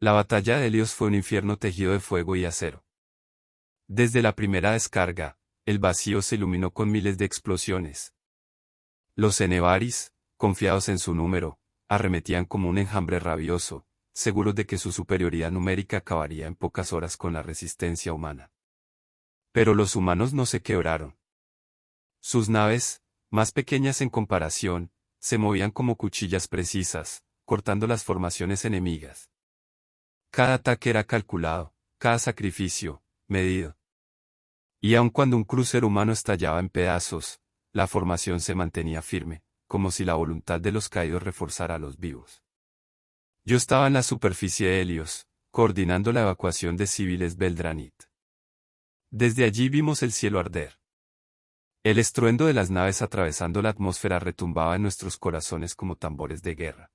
La batalla de Helios fue un infierno tejido de fuego y acero. Desde la primera descarga, el vacío se iluminó con miles de explosiones. Los Cenevaris, confiados en su número, arremetían como un enjambre rabioso, seguros de que su superioridad numérica acabaría en pocas horas con la resistencia humana. Pero los humanos no se quebraron. Sus naves, más pequeñas en comparación, se movían como cuchillas precisas, cortando las formaciones enemigas. Cada ataque era calculado, cada sacrificio, medido. Y aun cuando un crucero humano estallaba en pedazos, la formación se mantenía firme, como si la voluntad de los caídos reforzara a los vivos. Yo estaba en la superficie de Helios, coordinando la evacuación de civiles Beldranit. Desde allí vimos el cielo arder. El estruendo de las naves atravesando la atmósfera retumbaba en nuestros corazones como tambores de guerra.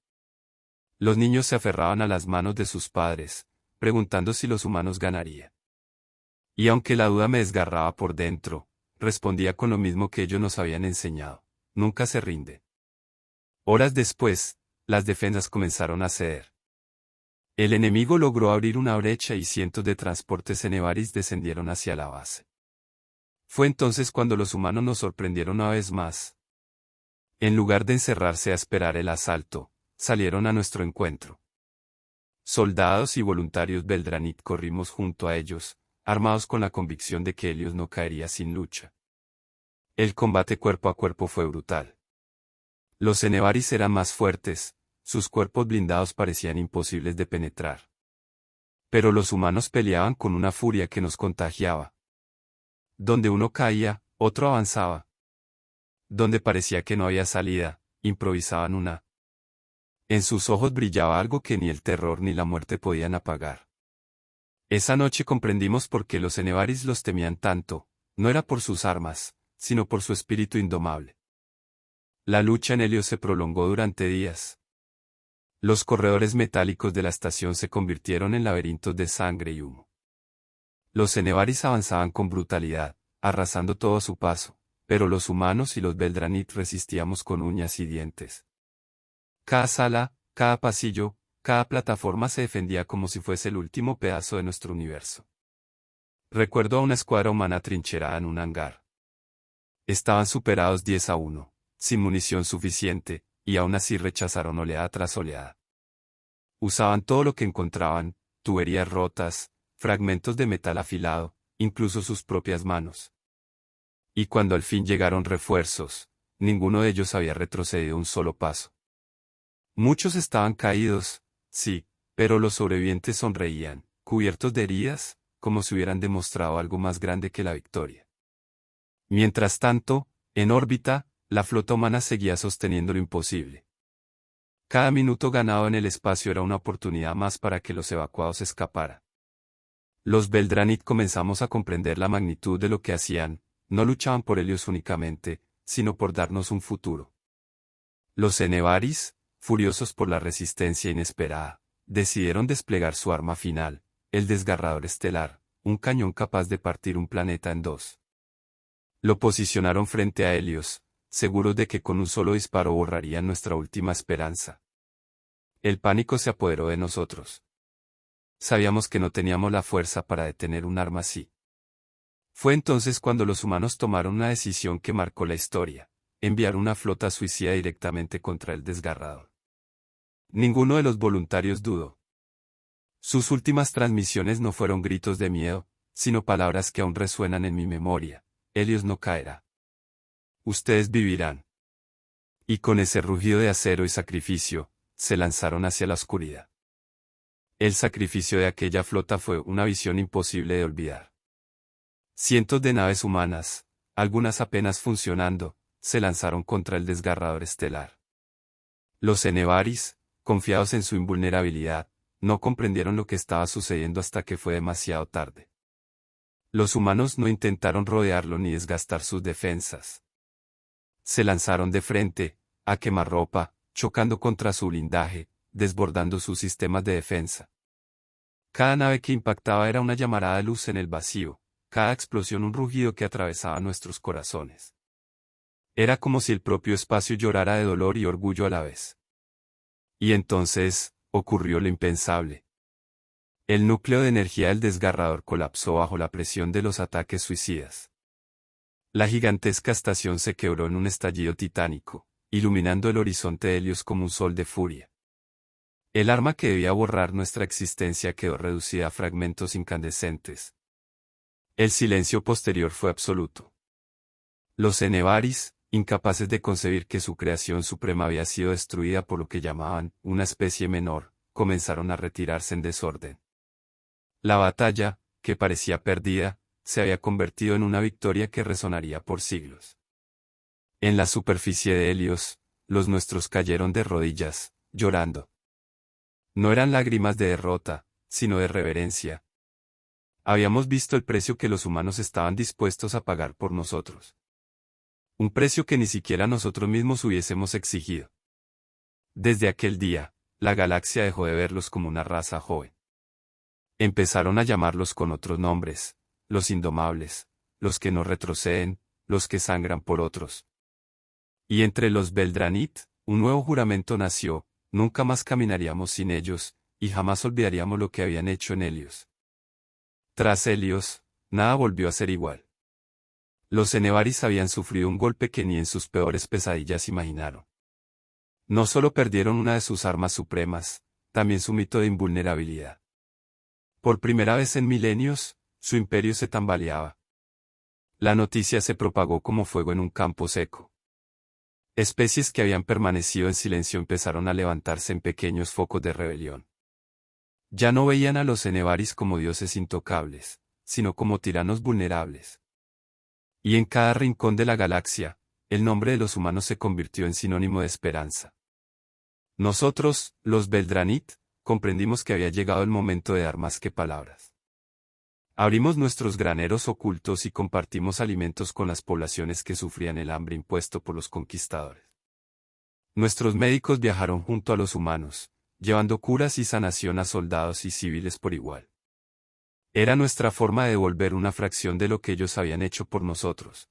Los niños se aferraban a las manos de sus padres, preguntando si los humanos ganarían. Y aunque la duda me desgarraba por dentro, respondía con lo mismo que ellos nos habían enseñado: nunca se rinde. Horas después, las defensas comenzaron a ceder. El enemigo logró abrir una brecha y cientos de transportes Cenevaris descendieron hacia la base. Fue entonces cuando los humanos nos sorprendieron una vez más. En lugar de encerrarse a esperar el asalto, salieron a nuestro encuentro. Soldados y voluntarios Beldranit corrimos junto a ellos, armados con la convicción de que Helios no caería sin lucha. El combate cuerpo a cuerpo fue brutal. Los Cenevaris eran más fuertes, sus cuerpos blindados parecían imposibles de penetrar. Pero los humanos peleaban con una furia que nos contagiaba. Donde uno caía, otro avanzaba. Donde parecía que no había salida, improvisaban una. En sus ojos brillaba algo que ni el terror ni la muerte podían apagar. Esa noche comprendimos por qué los Cenevaris los temían tanto, no era por sus armas, sino por su espíritu indomable. La lucha en Helios se prolongó durante días. Los corredores metálicos de la estación se convirtieron en laberintos de sangre y humo. Los Cenevaris avanzaban con brutalidad, arrasando todo a su paso, pero los humanos y los Beldranit resistíamos con uñas y dientes. Cada sala, cada pasillo, cada plataforma se defendía como si fuese el último pedazo de nuestro universo. Recuerdo a una escuadra humana atrincherada en un hangar. Estaban superados 10-1, sin munición suficiente, y aún así rechazaron oleada tras oleada. Usaban todo lo que encontraban: tuberías rotas, fragmentos de metal afilado, incluso sus propias manos. Y cuando al fin llegaron refuerzos, ninguno de ellos había retrocedido un solo paso. Muchos estaban caídos, sí, pero los sobrevivientes sonreían, cubiertos de heridas, como si hubieran demostrado algo más grande que la victoria. Mientras tanto, en órbita, la flota humana seguía sosteniendo lo imposible. Cada minuto ganado en el espacio era una oportunidad más para que los evacuados escaparan. Los Beldranit comenzamos a comprender la magnitud de lo que hacían: no luchaban por Helios únicamente, sino por darnos un futuro. Los Cenevaris, furiosos por la resistencia inesperada, decidieron desplegar su arma final, el desgarrador estelar, un cañón capaz de partir un planeta en dos. Lo posicionaron frente a Helios, seguros de que con un solo disparo borrarían nuestra última esperanza. El pánico se apoderó de nosotros. Sabíamos que no teníamos la fuerza para detener un arma así. Fue entonces cuando los humanos tomaron una decisión que marcó la historia: enviar una flota suicida directamente contra el desgarrador. Ninguno de los voluntarios dudó. Sus últimas transmisiones no fueron gritos de miedo, sino palabras que aún resuenan en mi memoria: Helios no caerá. Ustedes vivirán. Y con ese rugido de acero y sacrificio, se lanzaron hacia la oscuridad. El sacrificio de aquella flota fue una visión imposible de olvidar. Cientos de naves humanas, algunas apenas funcionando, se lanzaron contra el desgarrador estelar. Los Cenevaris, confiados en su invulnerabilidad, no comprendieron lo que estaba sucediendo hasta que fue demasiado tarde. Los humanos no intentaron rodearlo ni desgastar sus defensas. Se lanzaron de frente, a quemarropa, chocando contra su blindaje, desbordando sus sistemas de defensa. Cada nave que impactaba era una llamarada de luz en el vacío, cada explosión un rugido que atravesaba nuestros corazones. Era como si el propio espacio llorara de dolor y orgullo a la vez. Y entonces, ocurrió lo impensable. El núcleo de energía del desgarrador colapsó bajo la presión de los ataques suicidas. La gigantesca estación se quebró en un estallido titánico, iluminando el horizonte de Helios como un sol de furia. El arma que debía borrar nuestra existencia quedó reducida a fragmentos incandescentes. El silencio posterior fue absoluto. Los Enevaris, incapaces de concebir que su creación suprema había sido destruida por lo que llamaban una especie menor, comenzaron a retirarse en desorden. La batalla, que parecía perdida, se había convertido en una victoria que resonaría por siglos. En la superficie de Helios, los nuestros cayeron de rodillas, llorando. No eran lágrimas de derrota, sino de reverencia. Habíamos visto el precio que los humanos estaban dispuestos a pagar por nosotros. Un precio que ni siquiera nosotros mismos hubiésemos exigido. Desde aquel día, la galaxia dejó de verlos como una raza joven. Empezaron a llamarlos con otros nombres, los indomables, los que no retroceden, los que sangran por otros. Y entre los Beldranit, un nuevo juramento nació: nunca más caminaríamos sin ellos, y jamás olvidaríamos lo que habían hecho en Helios. Tras Helios, nada volvió a ser igual. Los Enevaris habían sufrido un golpe que ni en sus peores pesadillas imaginaron. No solo perdieron una de sus armas supremas, también su mito de invulnerabilidad. Por primera vez en milenios, su imperio se tambaleaba. La noticia se propagó como fuego en un campo seco. Especies que habían permanecido en silencio empezaron a levantarse en pequeños focos de rebelión. Ya no veían a los Enevaris como dioses intocables, sino como tiranos vulnerables. Y en cada rincón de la galaxia, el nombre de los humanos se convirtió en sinónimo de esperanza. Nosotros, los Beldranit, comprendimos que había llegado el momento de dar más que palabras. Abrimos nuestros graneros ocultos y compartimos alimentos con las poblaciones que sufrían el hambre impuesto por los conquistadores. Nuestros médicos viajaron junto a los humanos, llevando curas y sanación a soldados y civiles por igual. Era nuestra forma de devolver una fracción de lo que ellos habían hecho por nosotros.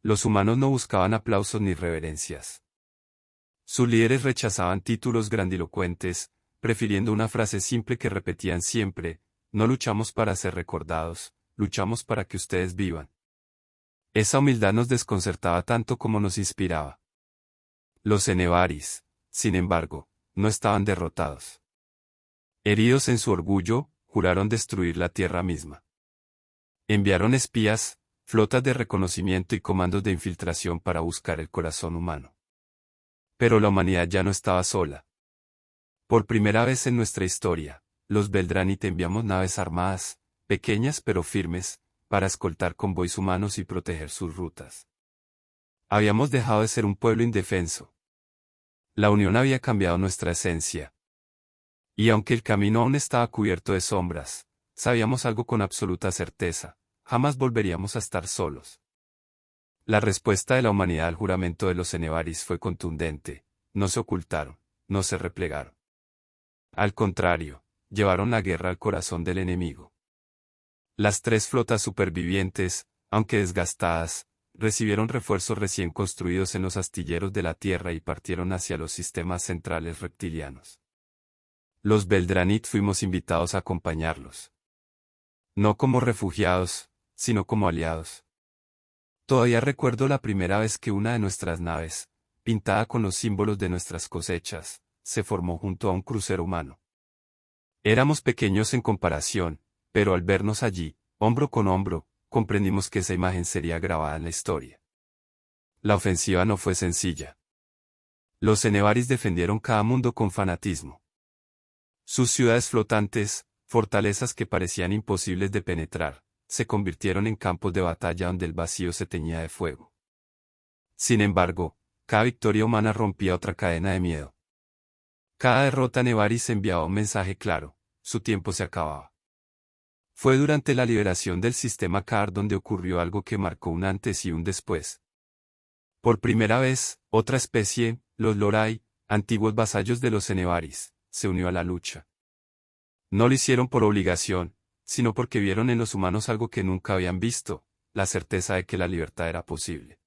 Los humanos no buscaban aplausos ni reverencias. Sus líderes rechazaban títulos grandilocuentes, prefiriendo una frase simple que repetían siempre: no luchamos para ser recordados, luchamos para que ustedes vivan. Esa humildad nos desconcertaba tanto como nos inspiraba. Los Enevaris, sin embargo, no estaban derrotados. Heridos en su orgullo, juraron destruir la tierra misma. Enviaron espías, flotas de reconocimiento y comandos de infiltración para buscar el corazón humano. Pero la humanidad ya no estaba sola. Por primera vez en nuestra historia, los Beldranit enviamos naves armadas, pequeñas pero firmes, para escoltar convoys humanos y proteger sus rutas. Habíamos dejado de ser un pueblo indefenso. La unión había cambiado nuestra esencia. Y aunque el camino aún estaba cubierto de sombras, sabíamos algo con absoluta certeza: jamás volveríamos a estar solos. La respuesta de la humanidad al juramento de los Enevaris fue contundente: no se ocultaron, no se replegaron. Al contrario, llevaron la guerra al corazón del enemigo. Las 3 flotas supervivientes, aunque desgastadas, recibieron refuerzos recién construidos en los astilleros de la Tierra y partieron hacia los sistemas centrales reptilianos. Los Beldranit fuimos invitados a acompañarlos. No como refugiados, sino como aliados. Todavía recuerdo la primera vez que una de nuestras naves, pintada con los símbolos de nuestras cosechas, se formó junto a un crucero humano. Éramos pequeños en comparación, pero al vernos allí, hombro con hombro, comprendimos que esa imagen sería grabada en la historia. La ofensiva no fue sencilla. Los Enevaris defendieron cada mundo con fanatismo. Sus ciudades flotantes, fortalezas que parecían imposibles de penetrar, se convirtieron en campos de batalla donde el vacío se teñía de fuego. Sin embargo, cada victoria humana rompía otra cadena de miedo. Cada derrota Enevaris enviaba un mensaje claro: su tiempo se acababa. Fue durante la liberación del sistema Kaar donde ocurrió algo que marcó un antes y un después. Por primera vez, otra especie, los Lorai, antiguos vasallos de los Enevaris, se unió a la lucha. No lo hicieron por obligación, sino porque vieron en los humanos algo que nunca habían visto: la certeza de que la libertad era posible.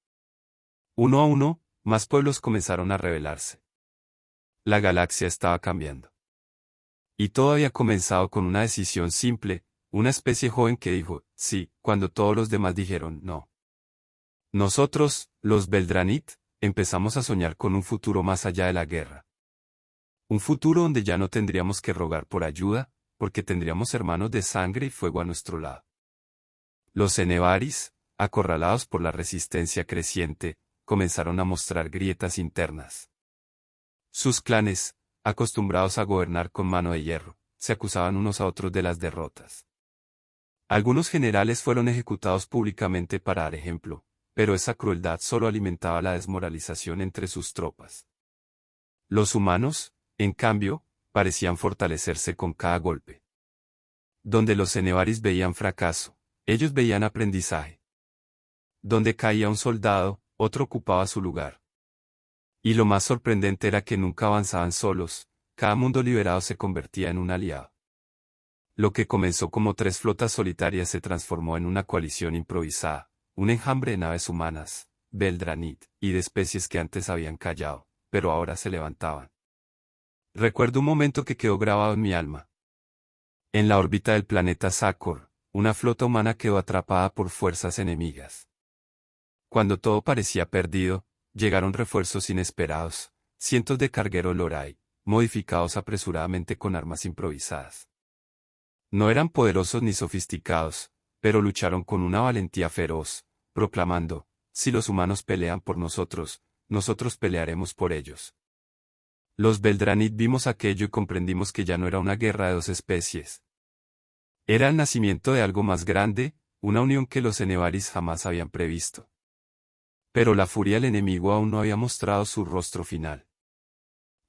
Uno a uno, más pueblos comenzaron a rebelarse. La galaxia estaba cambiando. Y todo había comenzado con una decisión simple, una especie joven que dijo, sí, cuando todos los demás dijeron no. Nosotros, los Beldranit, empezamos a soñar con un futuro más allá de la guerra. Un futuro donde ya no tendríamos que rogar por ayuda, porque tendríamos hermanos de sangre y fuego a nuestro lado. Los Enevaris, acorralados por la resistencia creciente, comenzaron a mostrar grietas internas. Sus clanes, acostumbrados a gobernar con mano de hierro, se acusaban unos a otros de las derrotas. Algunos generales fueron ejecutados públicamente para dar ejemplo, pero esa crueldad solo alimentaba la desmoralización entre sus tropas. Los humanos, en cambio, parecían fortalecerse con cada golpe. Donde los Enevaris veían fracaso, ellos veían aprendizaje. Donde caía un soldado, otro ocupaba su lugar. Y lo más sorprendente era que nunca avanzaban solos, cada mundo liberado se convertía en un aliado. Lo que comenzó como 3 flotas solitarias se transformó en una coalición improvisada, un enjambre de naves humanas, Beldranit, y de especies que antes habían callado, pero ahora se levantaban. Recuerdo un momento que quedó grabado en mi alma. En la órbita del planeta Sakor, una flota humana quedó atrapada por fuerzas enemigas. Cuando todo parecía perdido, llegaron refuerzos inesperados, cientos de cargueros Lorai, modificados apresuradamente con armas improvisadas. No eran poderosos ni sofisticados, pero lucharon con una valentía feroz, proclamando, si los humanos pelean por nosotros, nosotros pelearemos por ellos. Los Beldranit vimos aquello y comprendimos que ya no era una guerra de 2 especies. Era el nacimiento de algo más grande, una unión que los Enevaris jamás habían previsto. Pero la furia del enemigo aún no había mostrado su rostro final.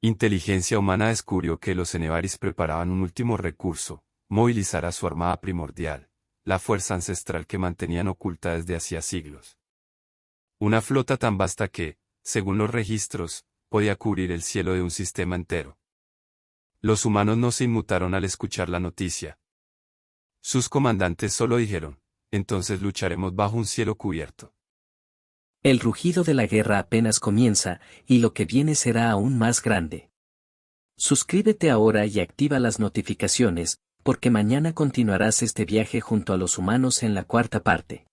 Inteligencia humana descubrió que los Enevaris preparaban un último recurso, movilizar a su armada primordial, la fuerza ancestral que mantenían oculta desde hacía siglos. Una flota tan vasta que, según los registros, podía cubrir el cielo de un sistema entero. Los humanos no se inmutaron al escuchar la noticia. Sus comandantes solo dijeron, entonces lucharemos bajo un cielo cubierto. El rugido de la guerra apenas comienza, y lo que viene será aún más grande. Suscríbete ahora y activa las notificaciones, porque mañana continuarás este viaje junto a los humanos en la 4ª parte.